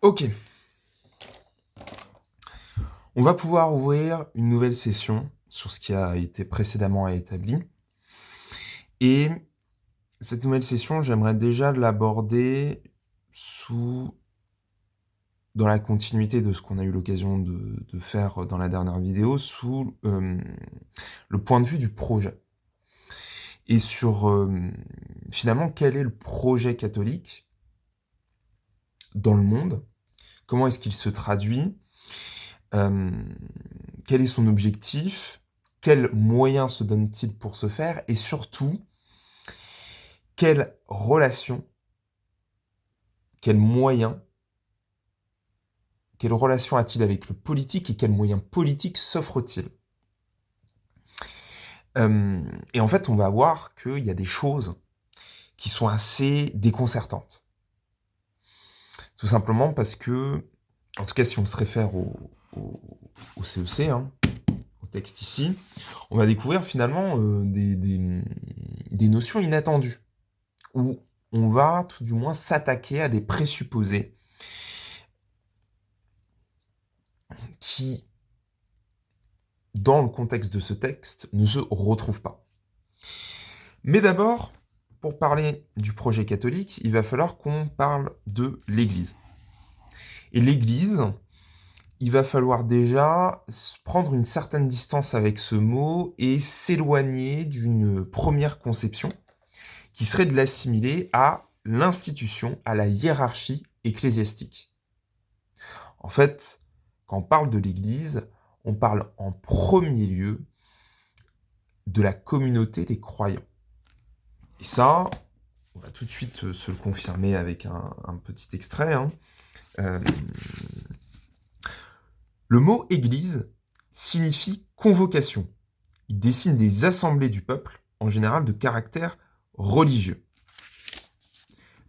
Ok, on va pouvoir ouvrir une nouvelle session sur ce qui a été précédemment établi. Et cette nouvelle session, j'aimerais déjà l'aborder dans la continuité de ce qu'on a eu l'occasion de faire dans la dernière vidéo, sous le point de vue du projet. Et sur, finalement, quel est le projet catholique dans le monde? Comment est-ce qu'il se traduit? Quel est son objectif? Quels moyens se donne-t-il pour ce faire? Et surtout, quelle relation, quels moyens, quelle relation a-t-il avec le politique et quels moyens politiques s'offre-t-il? Et en fait, on va voir qu'il y a des choses qui sont assez déconcertantes. Tout simplement parce que, en tout cas si on se réfère au CEC, hein, au texte ici, on va découvrir finalement des notions inattendues, où on va tout du moins s'attaquer à des présupposés qui, dans le contexte de ce texte, ne se retrouvent pas. Mais d'abord, pour parler du projet catholique, il va falloir qu'on parle de l'Église. Et l'Église, il va falloir déjà prendre une certaine distance avec ce mot et s'éloigner d'une première conception qui serait de l'assimiler à l'institution, à la hiérarchie ecclésiastique. En fait, quand on parle de l'Église, on parle en premier lieu de la communauté des croyants. Et ça, on va tout de suite se le confirmer avec un petit extrait. Le mot Église signifie convocation. Il dessine des assemblées du peuple, en général de caractère religieux.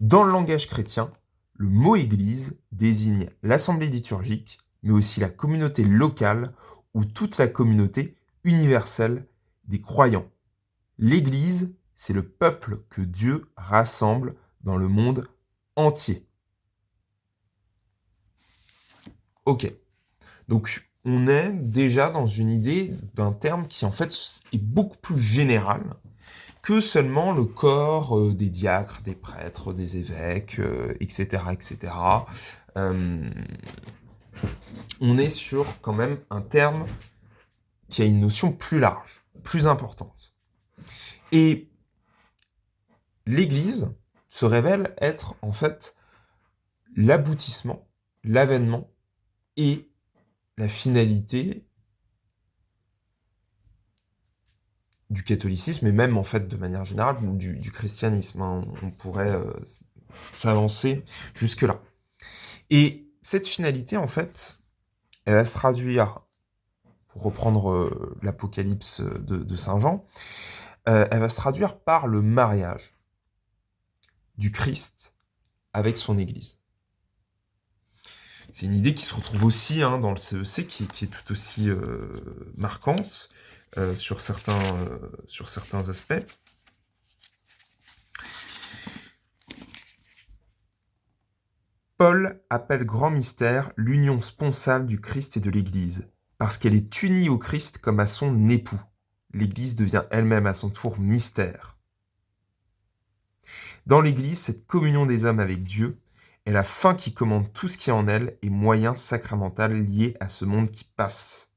Dans le langage chrétien, le mot Église désigne l'assemblée liturgique, mais aussi la communauté locale ou toute la communauté universelle des croyants. L'Église, c'est le peuple que Dieu rassemble dans le monde entier. Ok, donc on est déjà dans une idée d'un terme qui en fait est beaucoup plus général que seulement le corps des diacres, des prêtres, des évêques, etc., etc. On est sur quand même un terme qui a une notion plus large, plus importante. Et l'Église se révèle être en fait l'aboutissement, l'avènement et la finalité du catholicisme et même en fait de manière générale du christianisme. On pourrait s'avancer jusque-là. Et cette finalité en fait, elle va se traduire, pour reprendre l'Apocalypse de Saint Jean, elle va se traduire par le mariage du Christ avec son Église. C'est une idée qui se retrouve aussi dans le CEC, qui est tout aussi marquante sur certains aspects. Paul appelle grand mystère l'union sponsale du Christ et de l'Église, parce qu'elle est unie au Christ comme à son époux. L'Église devient elle-même à son tour mystère. Dans l'Église, cette communion des hommes avec Dieu est la fin qui commande tout ce qui est en elle et moyen sacramental lié à ce monde qui passe.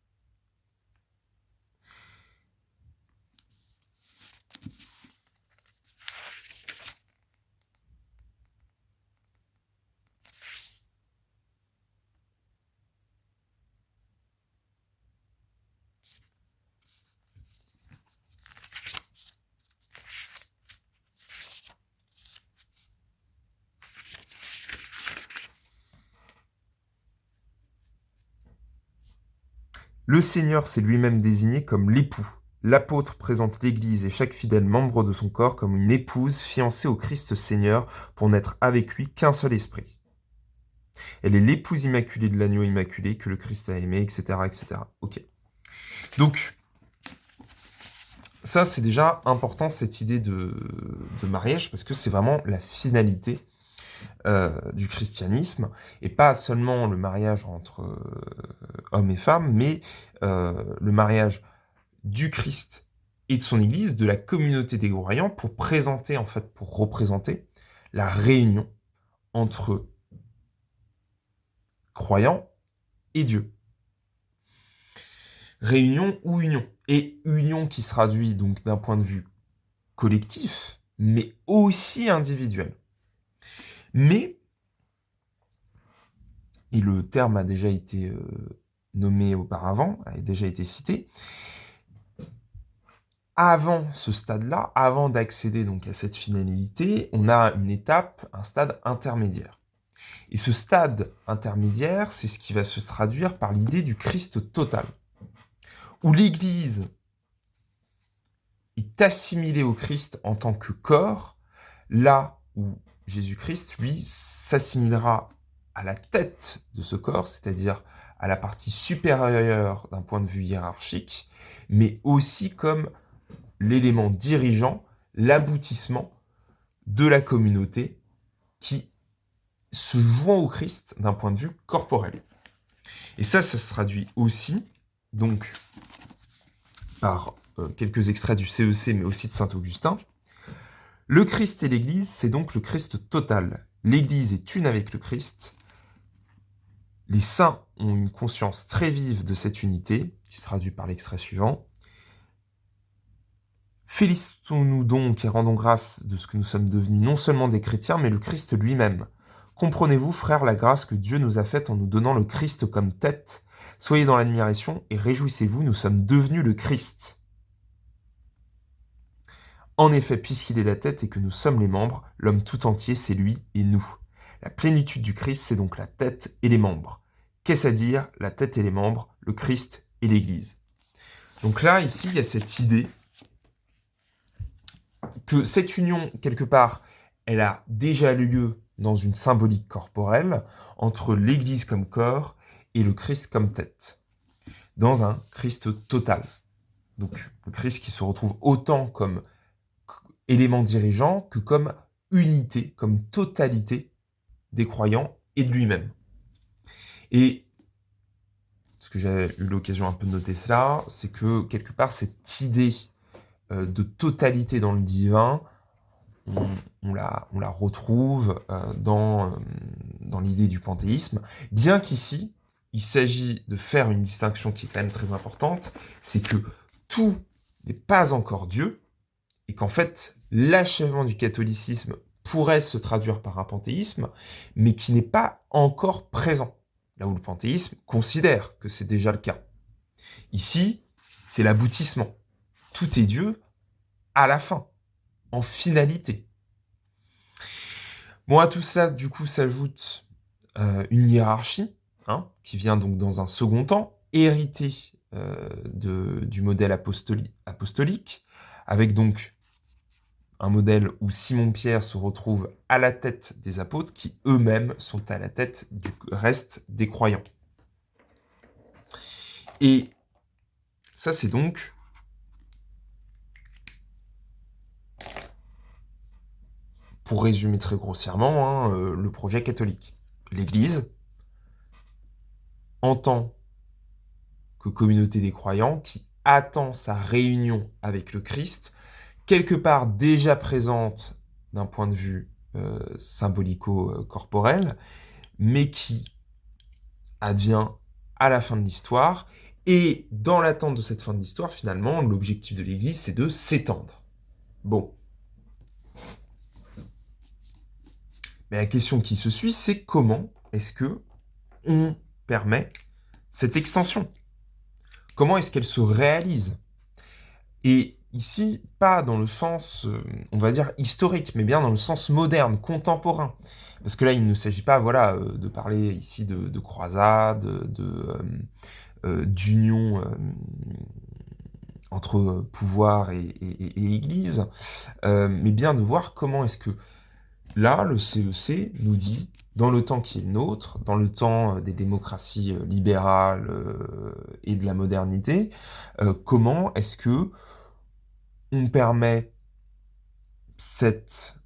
Le Seigneur s'est lui-même désigné comme l'époux. L'apôtre présente l'Église et chaque fidèle membre de son corps comme une épouse fiancée au Christ Seigneur pour n'être avec lui qu'un seul esprit. Elle est l'épouse immaculée de l'agneau immaculé que le Christ a aimé, etc., etc. Ok. Donc, ça, c'est déjà important, cette idée de mariage, parce que c'est vraiment la finalité du christianisme, et pas seulement le mariage entre hommes et femmes, mais le mariage du Christ et de son Église, de la communauté des croyants, pour présenter, en fait, pour représenter la réunion entre croyants et Dieu. Réunion ou union. Et union qui se traduit donc d'un point de vue collectif, mais aussi individuel. Mais, et le terme a déjà été nommé auparavant, a déjà été cité, avant ce stade-là, avant d'accéder donc à cette finalité, on a une étape, un stade intermédiaire. Et ce stade intermédiaire, c'est ce qui va se traduire par l'idée du Christ total, où l'Église est assimilée au Christ en tant que corps, là où Jésus-Christ, lui, s'assimilera à la tête de ce corps, c'est-à-dire à la partie supérieure d'un point de vue hiérarchique, mais aussi comme l'élément dirigeant, l'aboutissement de la communauté qui se joint au Christ d'un point de vue corporel. Et ça se traduit aussi, donc, par quelques extraits du CEC, mais aussi de Saint-Augustin. Le Christ et l'Église, c'est donc le Christ total. L'Église est une avec le Christ. Les saints ont une conscience très vive de cette unité, qui se traduit par l'extrait suivant. Félicitons-nous donc et rendons grâce de ce que nous sommes devenus non seulement des chrétiens, mais le Christ lui-même. Comprenez-vous, frères, la grâce que Dieu nous a faite en nous donnant le Christ comme tête. Soyez dans l'admiration et réjouissez-vous, nous sommes devenus le Christ. En effet, puisqu'il est la tête et que nous sommes les membres, l'homme tout entier, c'est lui et nous. La plénitude du Christ, c'est donc la tête et les membres. Qu'est-ce à dire? La tête et les membres, le Christ et l'Église. Donc là, ici, il y a cette idée que cette union, quelque part, elle a déjà lieu dans une symbolique corporelle entre l'Église comme corps et le Christ comme tête, dans un Christ total. Donc le Christ qui se retrouve autant comme élément dirigeant que comme unité, comme totalité des croyants et de lui-même. Et ce que j'ai eu l'occasion un peu de noter cela, c'est que quelque part cette idée de totalité dans le divin, on la retrouve dans l'idée du panthéisme, bien qu'ici, il s'agit de faire une distinction qui est quand même très importante, c'est que tout n'est pas encore Dieu, et qu'en fait, l'achèvement du catholicisme pourrait se traduire par un panthéisme, mais qui n'est pas encore présent, là où le panthéisme considère que c'est déjà le cas. Ici, c'est l'aboutissement. Tout est Dieu à la fin, en finalité. Bon, à tout cela, du coup, s'ajoute une hiérarchie, qui vient donc dans un second temps, héritée du modèle apostolique, avec donc un modèle où Simon-Pierre se retrouve à la tête des apôtres, qui eux-mêmes sont à la tête du reste des croyants. Et ça, c'est donc pour résumer très grossièrement, le projet catholique. L'Église, en tant que communauté des croyants, qui attend sa réunion avec le Christ, quelque part déjà présente d'un point de vue symbolico-corporel, mais qui advient à la fin de l'histoire. Et dans l'attente de cette fin de l'histoire, finalement, l'objectif de l'Église, c'est de s'étendre. Bon. Mais la question qui se suit, c'est comment est-ce que on permet cette extension? Comment est-ce qu'elle se réalise? Et ici, pas dans le sens, on va dire, historique, mais bien dans le sens moderne, contemporain. Parce que là, il ne s'agit pas, voilà, de parler ici de croisade, d'union entre pouvoir et Église, mais bien de voir comment est-ce que là, le CEC nous dit, dans le temps qui est le nôtre, dans le temps des démocraties libérales et de la modernité, comment est-ce que on permet cette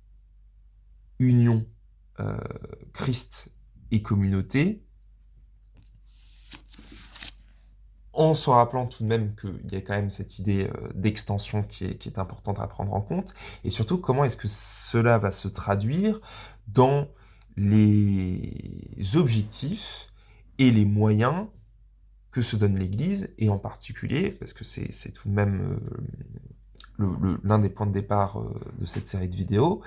union Christ et communauté, en se rappelant tout de même qu'il y a quand même cette idée d'extension qui est importante à prendre en compte, et surtout comment est-ce que cela va se traduire dans les objectifs et les moyens que se donne l'Église, et en particulier, parce que c'est tout de même l'un des points de départ de cette série de vidéos,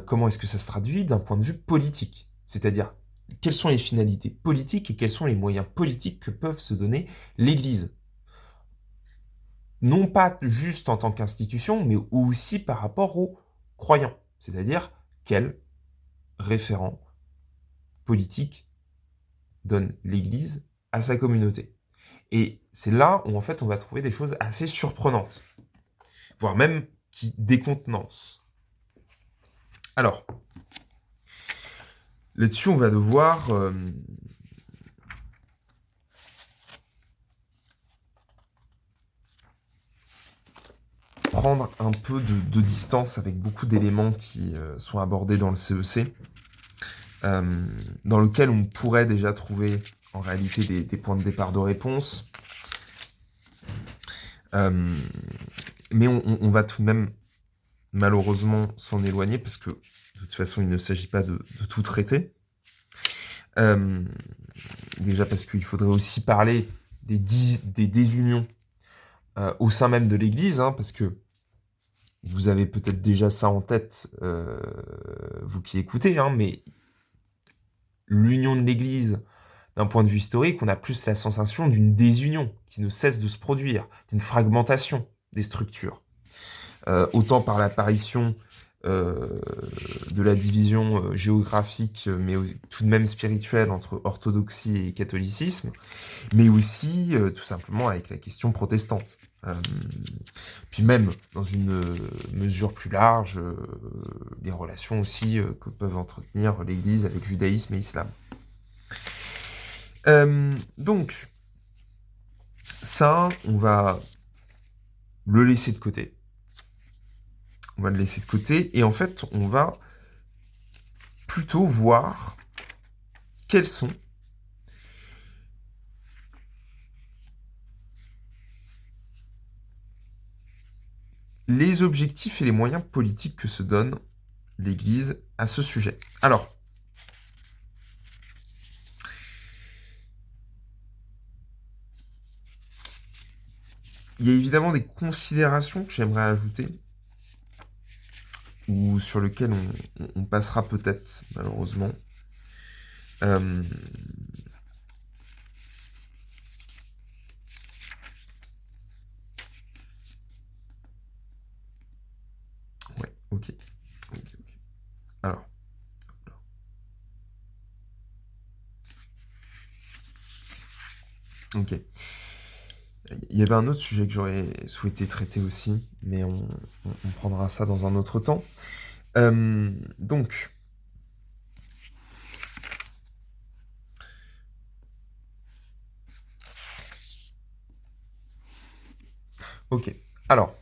comment est-ce que ça se traduit d'un point de vue politique? C'est-à-dire, quelles sont les finalités politiques et quels sont les moyens politiques que peuvent se donner l'Église? Non pas juste en tant qu'institution, mais aussi par rapport aux croyants. C'est-à-dire, quel référent politique donne l'Église à sa communauté? Et c'est là où, en fait, on va trouver des choses assez surprenantes, voire même qui décontenancent. Alors, là-dessus, on va devoir prendre un peu de distance avec beaucoup d'éléments qui sont abordés dans le CEC, dans lequel on pourrait déjà trouver en réalité des points de départ de réponse. Mais on va tout de même malheureusement s'en éloigner parce que de toute façon il ne s'agit pas de tout traiter. Déjà parce qu'il faudrait aussi parler des désunions au sein même de l'Église, hein, parce que vous avez peut-être déjà ça en tête, vous qui écoutez, hein, mais l'union de l'Église, d'un point de vue historique, on a plus la sensation d'une désunion qui ne cesse de se produire, d'une fragmentation des structures. Autant par l'apparition de la division géographique, mais tout de même spirituelle entre orthodoxie et catholicisme, mais aussi tout simplement avec la question protestante. Puis même, dans une mesure plus large, les relations aussi que peuvent entretenir l'Église avec judaïsme et islam. Donc, ça, on va le laisser de côté. On va le laisser de côté, et en fait, on va plutôt voir quels sont les objectifs et les moyens politiques que se donne l'Église à ce sujet. Alors, il y a évidemment des considérations que j'aimerais ajouter, ou sur lesquelles on passera peut-être, malheureusement. Ouais, ok. Alors. Ok. Il y avait un autre sujet que j'aurais souhaité traiter aussi, mais on prendra ça dans un autre temps. Donc, ok. Alors,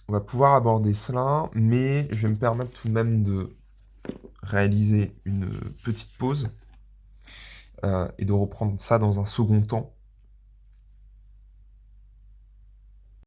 on va pouvoir aborder cela, mais je vais me permettre tout de même de réaliser une petite pause et de reprendre ça dans un second temps.